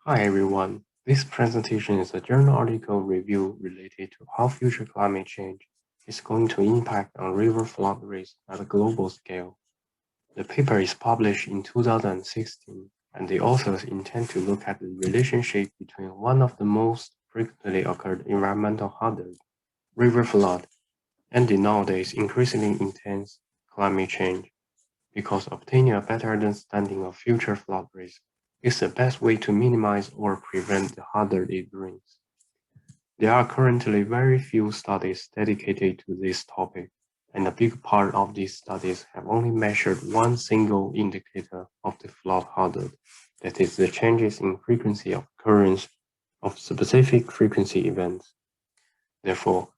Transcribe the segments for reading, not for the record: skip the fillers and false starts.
Hi everyone. This presentation is a journal article review related to how future climate change is going to impact on river flood risk at a global scale. The paper is published in 2016, and the authors intend to look at the relationship between one of the most frequently occurred environmental hazards, river flood, and the nowadays increasingly intense climate change, because obtaining a better understanding of future flood risk is the best way to minimize or prevent the hazard it brings. There are currently very few studies dedicated to this topic, and a big part of these studies have only measured one single indicator of the flood hazard, that is, the changes in frequency of occurrence of specific frequency events. Therefore,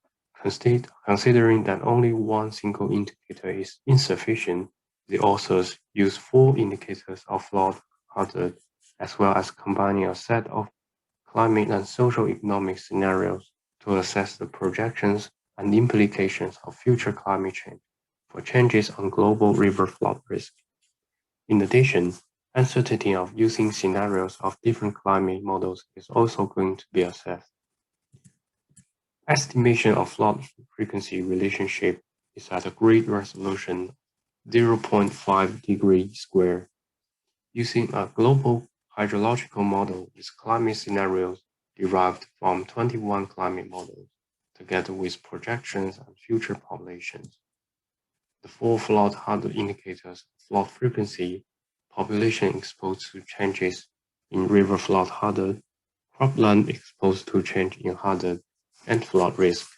considering that only one single indicator is insufficient, the authors use four indicators of flood hazard, as well as combining a set of climate and socio-economic scenarios to assess the projections and implications of future climate change for changes on global river flood risk. In addition, uncertainty of using scenarios of different climate models is also going to be assessed. Estimation of flood frequency relationship is at a grid resolution 0.5 degree square, using a global hydrological model with climate scenarios derived from 21 climate models, together with projections and future populations. The four flood hazard indicators: flood frequency, population exposed to changes in river flood hazard, cropland exposed to change in hazard, and flood risk.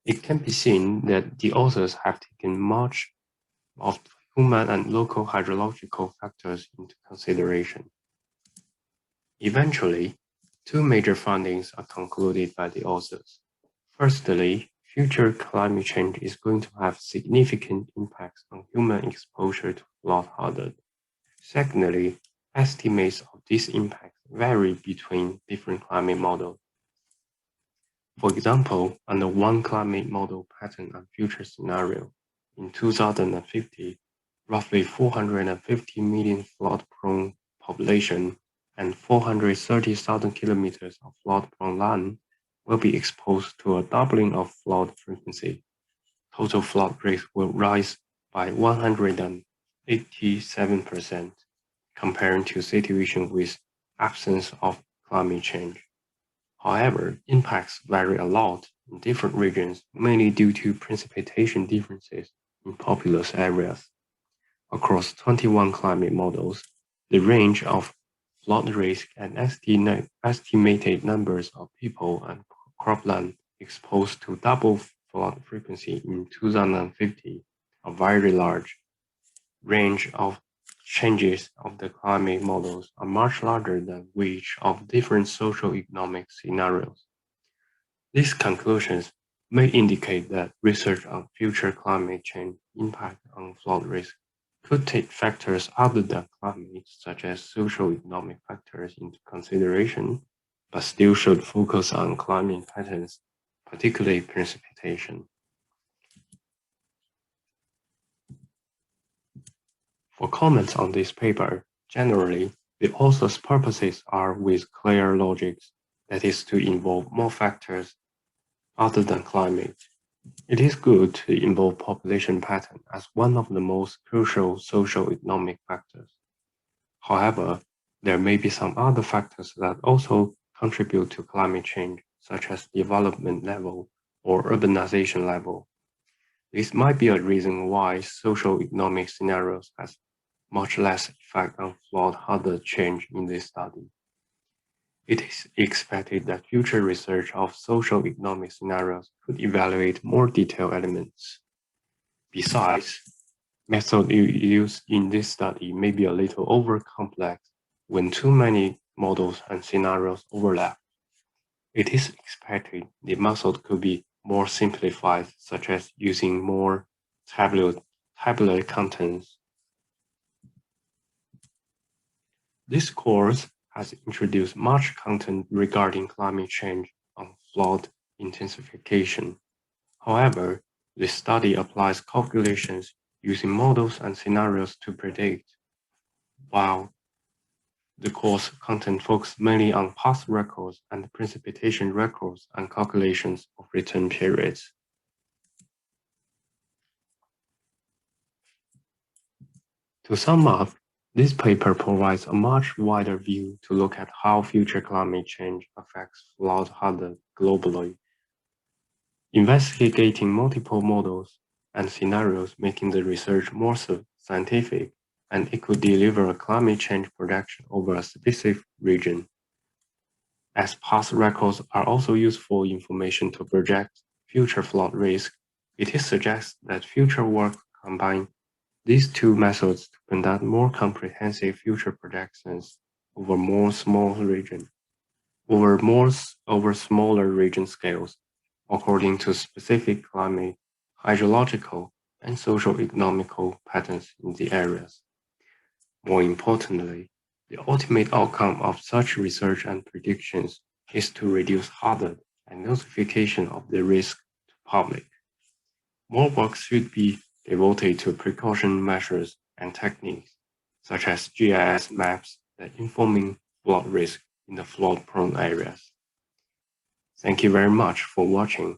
It can be seen that the authors have taken much of human and local hydrological factors into consideration. Eventually, two major findings are concluded by the authors. Firstly, future climate change is going to have significant impacts on human exposure to flood hazard. Secondly, estimates of these impacts vary between different climate models. For example, under one climate model pattern and future scenario, in 2050, roughly 450 million flood-prone population and 430,000 kilometers of flood-prone land will be exposed to a doubling of flood frequency. Total flood risk will rise by 187% comparing to situation with absence of climate change. However, impacts vary a lot in different regions, mainly due to precipitation differences in populous areas. Across 21 climate models, the range of flood risk and estimated numbers of people and cropland exposed to double flood frequency in 2050 are very large. Range of changes of the climate models are much larger than which of different socio-economic scenarios. These conclusions may indicate that research on future climate change impact on flood risk could take factors other than climate, such as socio-economic factors, into consideration, but still should focus on climate patterns, particularly precipitation. For comments on this paper, generally, the author's purposes are with clear logics, that is to involve more factors other than climate. It is good to involve population pattern as one of the most crucial socio-economic factors. However, there may be some other factors that also contribute to climate change, such as development level or urbanization level. This might be a reason why socio-economic scenarios has much less effect on flood hazard change in this study. It is expected that future research of socio-economic scenarios could evaluate more detailed elements. Besides, methods used in this study may be a little over-complex when too many models and scenarios overlap. It is expected the method could be more simplified, such as using more tabular contents. This course has introduced much content regarding climate change and flood intensification. However, this study applies calculations using models and scenarios to predict, while The course content focuses mainly on past records and precipitation records and calculations of return periods. To sum up, this paper provides a much wider view to look at how future climate change affects flood hazard globally, investigating multiple models and scenarios, making the research more scientific, and it could deliver a climate change projection over a specific region. As past records are also useful information to project future flood risk, it is suggested that future work combine these two methods to conduct more comprehensive future projections over smaller region scales, according to specific climate, hydrological, and socio-economical patterns in the areas. More importantly, the ultimate outcome of such research and predictions is to reduce hazard and notification of the risk to public. More work should be devoted to precaution measures and techniques, such as GIS maps that informing flood risk in the flood-prone areas. Thank you very much for watching.